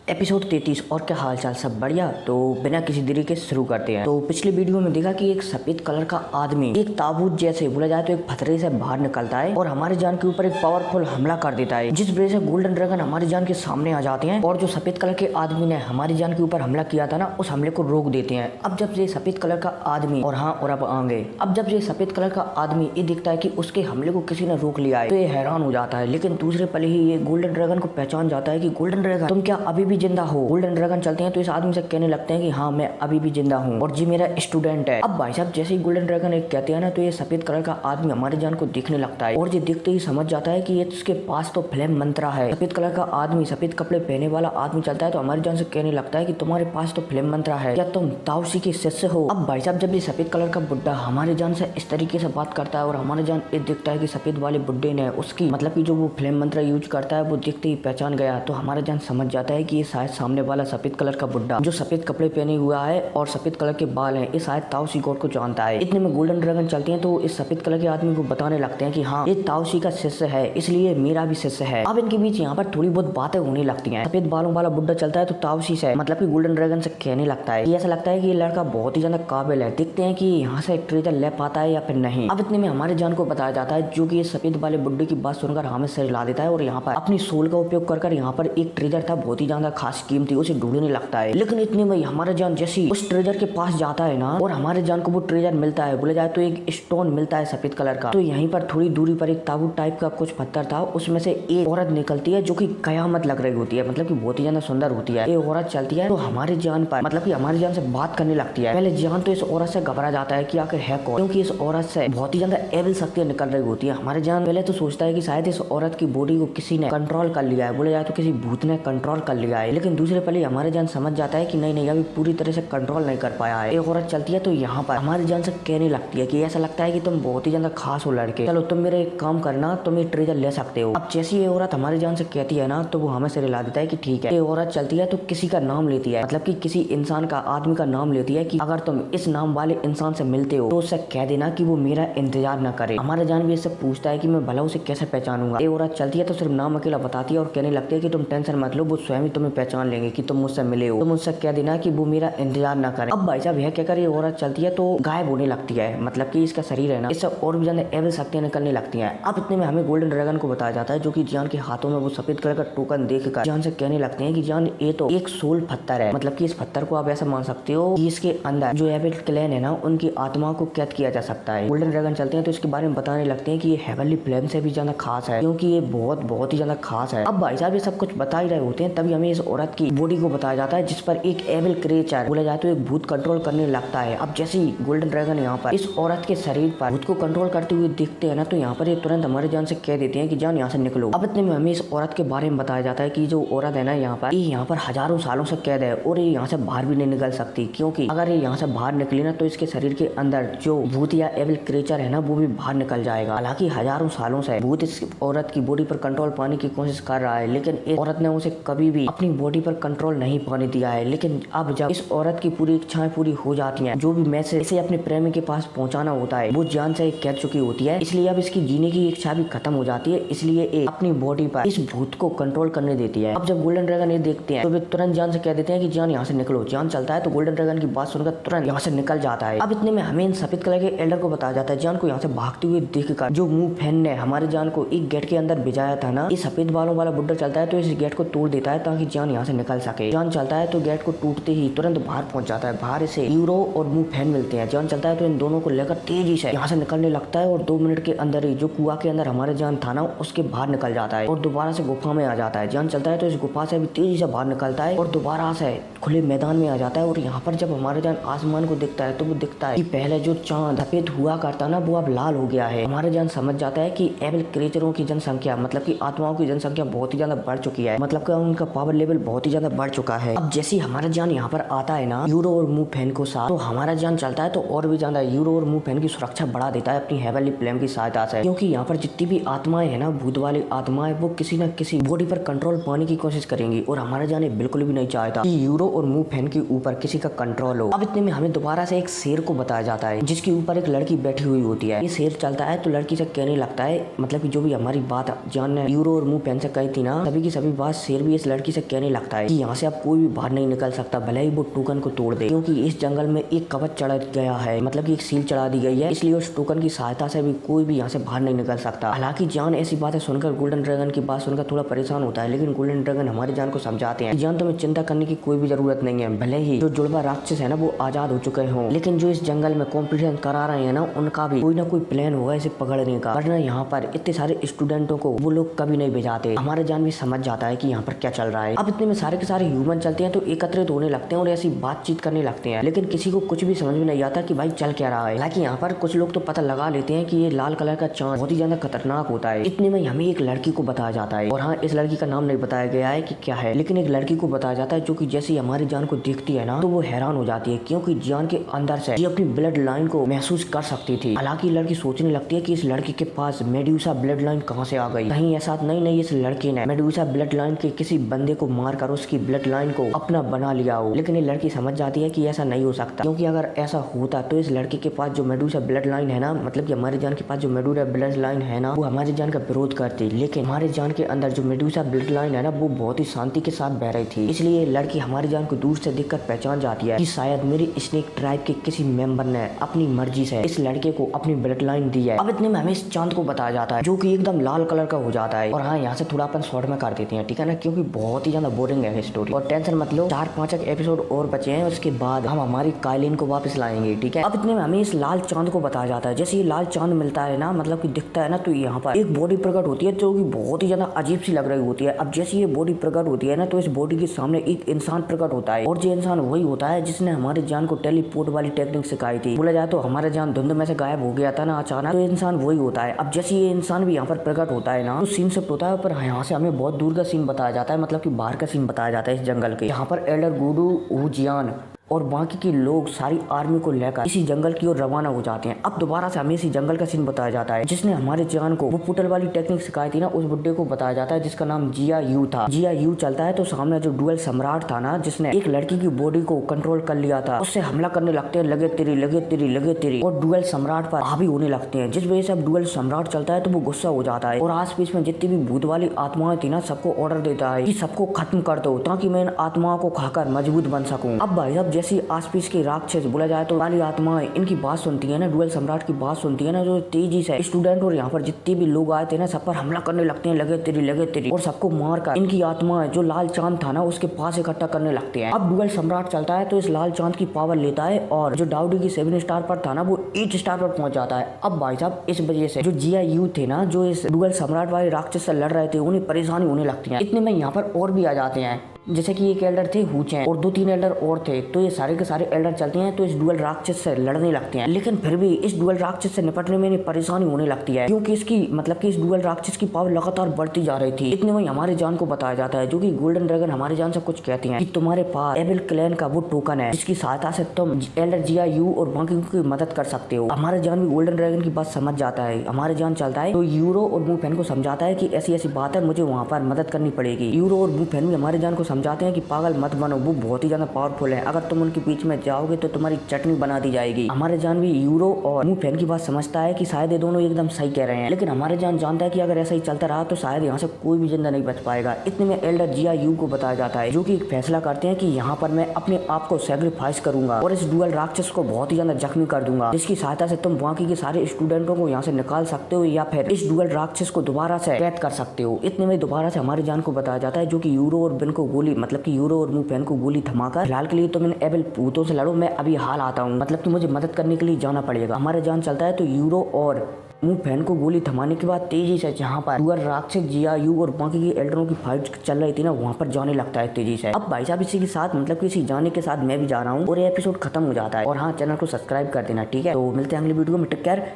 Episode 33। और क्या हाल चाल, सब बढ़िया। तो बिना किसी देरी के शुरू करते हैं। तो पिछले वीडियो में देखा कि एक सफेद कलर का आदमी एक ताबूत जैसे बोला जाए तो एक फतरे से बाहर निकलता है और हमारे जान के ऊपर एक पावरफुल हमला कर देता है, जिस वजह से गोल्डन ड्रैगन हमारी जान के सामने आ जाते हैं और जो सफेद कलर के आदमी ने हमारी जान के ऊपर हमला किया था ना, उस हमले को रोक देते हैं। अब जब ये सफेद कलर का आदमी और अब आगे अब जब ये सफेद कलर का आदमी ये दिखता है कि उसके हमले को किसी ने रोक लिया है तो ये हैरान हो जाता है। लेकिन दूसरे पल ही ये गोल्डन ड्रैगन को पहचान जाता है कि गोल्डन ड्रैगन तुम क्या अभी भी जिंदा हो। गोल्डन ड्रैगन चलते हैं तो इस आदमी से कहने लगते हैं कि हाँ, मैं अभी भी जिंदा हूँ और जी मेरा स्टूडेंट है। अब भाई साहब जैसे ही गोल्डन ड्रैगन एक कहते हैं ना, तो ये सफेद कलर का आदमी हमारे जान को देखने लगता है और ये देखते ही समझ जाता है कि ये उसके पास तो फ्लेम मंत्रा है। सफेद कलर का आदमी, सफेद कपड़े पहने वाला आदमी चलता है तो हमारी जान से कहने लगता है कि तुम्हारे पास तो फ्लेम मंत्रा है, क्या तुम ताओसी के शिष्य हो। अब भाई साहब जब ये सफेद कलर का बुड्ढा हमारे जान से इस तरीके से बात करता है और हमारे जान ये देखता है कि सफेद वाले बुड्ढे ने उसकी मतलब की जो वो फ्लेम मंत्रा यूज करता है वो देखते ही पहचान गया, तो हमारे जान समझ जाता है कि ये शायद सामने वाला सफेद कलर का बुड्ढा जो सफेद कपड़े पहने हुआ है और सफेद कलर के बाल हैं, ये शायद ताओसी गॉड को जानता है। इतने में गोल्डन ड्रैगन चलते हैं तो इस सफेद कलर के आदमी को बताने लगते हैं कि हाँ, ये ताओसी का शिष्य है, इसलिए मेरा भी शिष्य है। अब इनके बीच यहाँ पर थोड़ी बहुत बातें होने लगती हैं। सफेद बालों वाला बुड्ढा चलता है तो ताओसी से मतलब कि गोल्डन ड्रैगन से कहने लगता है कि ऐसा लगता है कि ये लड़का बहुत ही ज्यादा काबिल है, देखते हैं कि यहाँ से ट्रेजर ले पाता है या फिर नहीं। अब इतने में हमारे जान को बताया जाता है जो कि ये सफेद वाले बुड्ढे की बात सुनकर हमें सर हिला देता है और यहाँ पर अपनी सोल का उपयोग कर यहाँ पर एक ट्रेजर था बहुत ही ज्यादा खास कीमती, उसे ढूंढने लगता है। लेकिन इतने में हमारे जान जैसी उस ट्रेजर के पास जाता है ना और हमारे जान को वो ट्रेजर मिलता है, बोला जाए तो एक स्टोन मिलता है सफेद कलर का। तो यहीं पर थोड़ी दूरी पर एक ताबूत टाइप का कुछ पत्थर था, उसमें से एक औरत निकलती है जो कि कयामत लग रही होती है, मतलब कि बहुत ही ज्यादा सुंदर होती है। ये औरत चलती है तो हमारे जान पर मतलब कि हमारी जान से बात करने लगती है। पहले जान तो इस औरत से घबरा जाता है कि आखिर है कौन, क्योंकि इस औरत से बहुत ही ज्यादा एविल शक्तियां निकल रही होती है। हमारे जान पहले तो सोचता है कि शायद इस औरत की बॉडी को किसी ने कंट्रोल कर लिया है, बोला जाए तो किसी भूत ने कंट्रोल कर लिया है। लेकिन दूसरे पल हमारे जान समझ जाता है कि नहीं, अभी पूरी तरह से कंट्रोल नहीं कर पाया है। एक औरत चलती है तो यहाँ पर हमारी जान से कहने लगती है कि ऐसा लगता है कि तुम बहुत ही ज्यादा खास हो लड़के, चलो तुम मेरा एक काम करना, तुम ये ट्रेजर ले सकते हो। अब जैसी ये औरत हमारी जान से कहती है ना तो वो हमें सिर हिला देता है कि ठीक है। ये औरत चलती है तो किसी का नाम लेती है, मतलब कि किसी इंसान का, आदमी का नाम लेती है कि अगर तुम इस नाम वाले इंसान से मिलते हो तो उससे कह देना कि वो मेरा इंतजार न करे। हमारे जान भी इससे पूछता है कि मैं भला उसे कैसे पहचानूंगा। ये औरत चलती है तो सिर्फ नाम अकेला बताती है और कहने लगती है कि तुम टेंशन मत लो, वो स्वयं ही तुम्हें पहचान लेंगे कि तुम मुझसे मिले हो। तुम मुझसे कह देना कि वो मेरा इंतजार न करे। अब भाई साहब यह कहकर ये औरत चलती है तो गायब होने लगती है, मतलब कि इसका शरीर है ना, इससे और भी ज्यादा एविल शक्तियां निकलने लगती हैं। अब इतने में हमें गोल्डन ड्रैगन को बताया जाता है जो कि जान के हाथों में वो सफेद कलर का टोकन देखकर जान से कहने लगते हैं कि जान ये तो एक सोल पत्थर है, मतलब कि इस पत्थर को आप ऐसा मान सकते हो कि इसके अंदर जो एविल क्लैन है ना, उनकी आत्मा को कैद किया जा सकता है। गोल्डन ड्रैगन चलते हैं तो इसके बारे में बताने लगते हैं कि ये हेवनली फ्लेम से भी ज्यादा खास है, क्योंकि ये बहुत ही ज्यादा खास है। अब भाई साहब ये सब कुछ बता ही रहे होते हैं तभी हमें इस औरत की बॉडी को बताया जाता है जिस पर एक एविल क्रिएचर, बोला जाए तो एक भूत कंट्रोल करने लगता है। अब जैसे ही गोल्डन ड्रैगन यहाँ पर इस औरत के शरीर पर भूत को कंट्रोल करते हुए देखते हैं ना, तो यहाँ पर ये तुरंत हमारे जान से कह देते हैं कि जान यहाँ से निकलो। अब इतने में हमें इस औरत के बारे में बताया जाता है कि जो औरत है ना यहाँ पर हजारों सालों से कैद है और ये यहाँ से बाहर भी नहीं निकल सकती, क्योंकि अगर ये यहाँ से बाहर निकली ना तो इसके शरीर के अंदर जो भूत या एविल क्रिएचर है ना वो भी बाहर निकल जाएगा। हालांकि हजारों सालों से भूत इस औरत की बॉडी पर कंट्रोल पाने की कोशिश कर रहा है, लेकिन इस औरत ने उसे कभी भी अपनी बॉडी पर कंट्रोल नहीं पाने दिया है। लेकिन अब जब इस औरत की पूरी इच्छाएं पूरी हो जाती हैं, जो भी मैसेज इसे अपने प्रेमी के पास पहुंचाना होता है वो जान से कह चुकी होती है, इसलिए अब इसकी जीने की इच्छा भी खत्म हो जाती है, इसलिए ये अपनी बॉडी पर इस भूत को कंट्रोल करने देती है। अब जब गोल्डन ड्रैगन ये देखते हैं तो वे तुरंत जान से कह देते हैं कि जान यहाँ से निकलो। जान चलता है तो गोल्डन ड्रैगन की बात सुनकर तुरंत यहाँ से निकल जाता है। अब इतने में हमें इन सफेद कलर के एल्डर को बताया जाता है जान को यहाँ से भागते हुए देखकर जो मुंह फैन ने हमारे जान को एक गेट के अंदर भिजाया था ना, ये सफेद बालों वाला बुड्ढा चलता है तो इस गेट को तोड़ देता है ताकि जान यहाँ से निकल सके। जान चलता है तो गेट को टूटते ही तुरंत बाहर पहुंच जाता है। बाहर इसे यूरो और मुंह फैन मिलते हैं। जान चलता है तो इन दोनों को लेकर तेजी से यहाँ से निकलने लगता है और 2 मिनट के अंदर ही जो कुआं के अंदर हमारे जान था ना उसके बाहर निकल जाता है और दोबारा से गुफा में आ जाता है। जान चलता है तो इस गुफा से भी तेजी से बाहर निकलता है और दोबारा से खुले मैदान में आ जाता है। और यहाँ पर जब हमारे जान आसमान को देखता है तो वो दिखता है कि पहले जो चांद सफेद हुआ करता ना वो अब लाल हो गया है। हमारे जान समझ जाता है कि एविल क्रिएचरों की जनसंख्या, मतलब कि आत्माओं की जनसंख्या बहुत ही ज्यादा बढ़ चुकी है, मतलब कि उनका पावर लेवल बहुत ही ज्यादा बढ़ चुका है। अब जैसे हमारा जान यहाँ पर आता है ना यूरो और मुंह फैन को साथ, तो हमारा जान चलता है तो और भी ज्यादा यूरो और मुंह फैन की सुरक्षा बढ़ा देता है अपनी हेवनली फ्लेम की सहायता से, क्योंकि यहाँ पर जितनी भी आत्माएं है ना, भूत वाली आत्माएं, वो किसी न किसी बॉडी पर कंट्रोल पाने की कोशिश करेंगी और हमारा जान बिल्कुल भी नहीं चाहता कि यूरो और मुंह फैन के ऊपर किसी का कंट्रोल हो। अब इतने में हमें दोबारा से एक शेर को बताया जाता है जिसके ऊपर एक लड़की बैठी हुई होती है। ये शेर चलता है तो लड़की से कहने लगता है, मतलब कि जो भी हमारी बात जान ने यूरो और मुंह फैन से कही थी ना, सभी की सभी बात शेर भी इस लड़की से कहने लगता है कि यहाँ से अब कोई भी बाहर नहीं निकल सकता, भले ही वो टोकन को तोड़ दे, क्योंकि इस जंगल में एक कवच चढ़ा गया है, मतलब कि एक सील चढ़ा दी गई है, इसलिए उस टोकन की सहायता से भी कोई भी यहाँ से बाहर नहीं निकल सकता। हालांकि जान ऐसी बातें सुनकर गोल्डन ड्रैगन की बात सुनकर थोड़ा परेशान होता है, लेकिन गोल्डन ड्रैगन हमारे जान को समझाते हैं जान तुम्हें चिंता करने की कोई भी जरूरत नहीं है, भले ही जो जुड़वा राक्षस है ना वो आजाद हो चुके हों, लेकिन जो इस जंगल में कॉम्पिटिशन करा रहे हैं ना उनका भी कोई ना कोई प्लान होगा इसे पकड़ने का, वरना यहाँ पर इतने सारे स्टूडेंटों को वो लोग कभी नहीं भेजाते। हमारे जान भी समझ जाता है कि यहाँ पर क्या चल रहा है। अब इतने में सारे के सारे ह्यूमन चलते हैं तो एकत्रित होने लगते हैं और ऐसी बातचीत करने लगते हैं, लेकिन किसी को कुछ भी समझ में नहीं आता कि भाई चल क्या रहा है। हालांकि यहाँ पर कुछ लोग तो पता लगा लेते हैं कि ये लाल कलर का चांद बहुत ही ज्यादा खतरनाक होता है। इतने में हमें एक लड़की को बताया जाता है, और हाँ इस लड़की का नाम नहीं बताया गया है कि क्या है, लेकिन एक लड़की को बताया जाता है जो कि जैसे हमारी जान को देखती है ना तो वो हैरान हो जाती है, क्योंकि जान के अंदर से ये अपनी ब्लड लाइन को महसूस कर सकती थी। हालांकि लड़की सोचने लगती है कि इस लड़की के पास मेडुसा ब्लड लाइन कहाँ से आ गई, कहीं ऐसा नहीं इस लड़की ने मेडुसा ब्लड लाइन के किसी बंदे को मारकर उसकी ब्लड लाइन को अपना बना लिया हो। लेकिन ये लड़की समझ जाती है कि ऐसा नहीं हो सकता, क्योंकि अगर ऐसा होता तो इस लड़की के पास जो मेडुसा ब्लड लाइन है ना, मतलब कि हमारी जान के पास जो मेडुसा ब्लड लाइन है ना, वो हमारी जान का विरोध करती, लेकिन हमारे जान के अंदर जो मेडुसा ब्लड लाइन है ना वो बहुत ही शांति के साथ बह रही थी। इसलिए लड़की हमारी जान को दूर से देखकर पहचान जाती है कि शायद मेरी स्नेक ट्राइब के किसी मेंबर ने अपनी मर्जी से इस लड़के को अपनी ब्लड लाइन दी है। अब इतने में हमें इस चांद को बताया जाता है जो कि एकदम लाल कलर का हो जाता है। और हाँ यहाँ से थोड़ा अपन शॉर्ट में कर देते हैं, ठीक है ना, क्योंकि बहुत ही ज्यादा बोरिंग है स्टोरी। और टेंशन मत लो, 4-5 एपिसोड और बचे हैं, उसके बाद हम हमारी काइलिन को वापस लाएंगे, ठीक है। अब इतने में हमें इस लाल चांद को बताया जाता है। जैसे ये लाल चांद मिलता है ना, मतलब कि दिखता है ना, तो यहाँ पर एक बॉडी प्रकट होती है जो कि बहुत ही ज्यादा अजीब सी लग रही होती है। अब जैसे ये बॉडी प्रकट होती है ना तो इस बॉडी के सामने एक इंसान प्रकट होता है, और जो इंसान वही होता है जिसने हमारे जान को टेलीपोर्ट वाली टेक्निक सिखाई थी। बोला जाए तो हमारा जान धुंध में से गायब हो गया था ना अचानक, तो इंसान वही होता है। अब जैसे ये इंसान भी यहाँ पर प्रकट होता है ना तो सीन शिफ्ट होता है, पर यहाँ से हमें बहुत दूर का सीन बताया जाता है, मतलब कि बाहर का सीन बताया जाता है इस जंगल के। यहाँ पर एल्डर गुडू वुजियान और बाकी के लोग सारी आर्मी को लेकर इसी जंगल की ओर रवाना हो जाते हैं। अब दोबारा से हमें इसी जंगल का सीन बताया जाता है जिसने हमारे जान को वो पुटल वाली टेक्निक सिखाई थी ना, उस बुड्ढे को बताया जाता है जिसका नाम जिया यू था। जिया यू चलता है तो सामने जो डुअल सम्राट था ना, जिसने एक लड़की की बॉडी को कंट्रोल कर लिया था, उससे हमला करने लगते हैं, लगे तेरी लगे तेरी लगे तेरी, और डुअल सम्राट पर हावी होने लगते हैं, जिस वजह से अब डुअल सम्राट चलता है तो वो गुस्सा हो जाता है और आस पास में जितनी भी भूत वाली आत्माएं थी ना सबको ऑर्डर देता है कि सबको खत्म कर दो ताकि मैं इन आत्माओं को खाकर मजबूत बन सकूं। अब भाई साहब जैसी आस पास के राक्षस बोला जाए तो वाली आत्माएं इनकी बात सुनती है ना, डुअल सम्राट की बात सुनती है ना, जो तेजी से स्टूडेंट और यहाँ पर जितने भी लोग आए थे ना सब पर हमला करने लगते हैं, लगे तेरी, और सबको मारकर इनकी आत्माएं जो लाल चांद था ना उसके पास इकट्ठा करने लगते हैं। अब डुअल सम्राट चलता है तो इस लाल चांद की पावर लेता है और जो डाउडी की 7 स्टार पर था ना वो 8 स्टार पर पहुंच जाता है। अब भाई साहब इस वजह से जो जिया यू थे ना, जो इस डुअल सम्राट वाले राक्षस से लड़ रहे थे, उन्हें परेशानी होने लगती है। इतने में यहाँ पर और भी आ जाते हैं, जैसे कि एक एल्डर थे हुचैन और 2-3 एल्डर और थे, तो ये सारे के सारे एल्डर चलते हैं तो इस डुअल राक्षस से लड़ने लगते हैं। लेकिन फिर भी इस डुअल राक्षस से निपटने में इन्हें परेशानी होने लगती है, क्योंकि इसकी मतलब कि इस डुअल राक्षस की पावर लगातार बढ़ती जा रही थी। इतने में हमारे जान को बताया जाता है, जो कि गोल्डन ड्रैगन हमारे जान से कुछ कहते हैं कि तुम्हारे पास एविल क्लैन का वो टोकन है जिसकी सहायता से तुम एल्डर जिया यू और बाकी की मदद कर सकते हो। हमारे जान भी गोल्डन ड्रैगन की बात समझ जाता है। हमारे जान चलता है तो यूरो और मुफेन को समझाता है कि ऐसी ऐसी बात है, मुझे वहाँ पर मदद करनी पड़ेगी। यूरो और मुफेन भी हमारे जान को समझाते हैं कि पागल मत बनो, वो बहुत ही ज्यादा पावरफुल है, अगर तुम उनके बीच में जाओगे तो तुम्हारी चटनी बना दी जाएगी। हमारे जान भी यूरो और मुफेन की बात समझता है कि शायद ये दोनों एकदम सही कह रहे हैं, लेकिन हमारे जान जानता है कि अगर ऐसा ही चलता रहा तो शायद यहाँ से कोई भी जिंदा नहीं बच पाएगा। इतने में एल्डर जिया यू को बताया जाता है, जो कि एक फैसला करते हैं कि यहाँ पर मैं अपने आप को सेक्रीफाइस करूंगा और इस डुअल राक्षस को बहुत ही ज्यादा जख्मी कर दूंगा, जिसकी सहायता से तुम बाकी के सारे स्टूडेंटों को यहाँ से निकाल सकते हो या फिर इस डुअल राक्षस को दोबारा से कैद कर सकते हो। इतने में दोबारा से हमारे जान को बताया जाता है, जो कि यूरो और बिन को गोली मतलब कि यूरो और मुफेन को गोली थमाकर फिलहाल के लिए तो मैंने एबल भूतों से लड़ो, मैं अभी हाल आता हूँ, मतलब कि मुझे मदद करने के लिए जाना पड़ेगा। हमारे जान चलता है तो यूरो और मुफेन को गोली थमाने के बाद तेजी से जहाँ पर डुअल राक्षस जिया यू और बाकी के एल्डरों की फाइट चल रही थी ना, वहाँ पर जाने लगता है तेजी से। अब भाई साहब इसी के साथ मतलब कि इसी जाने के साथ मैं भी जा रहा हूँ और ये एपिसोड खत्म हो जाता है। और हाँ, चैनल को सब्सक्राइब कर देना, ठीक है। तो मिलते हैं अगली वीडियो में, टेक केयर।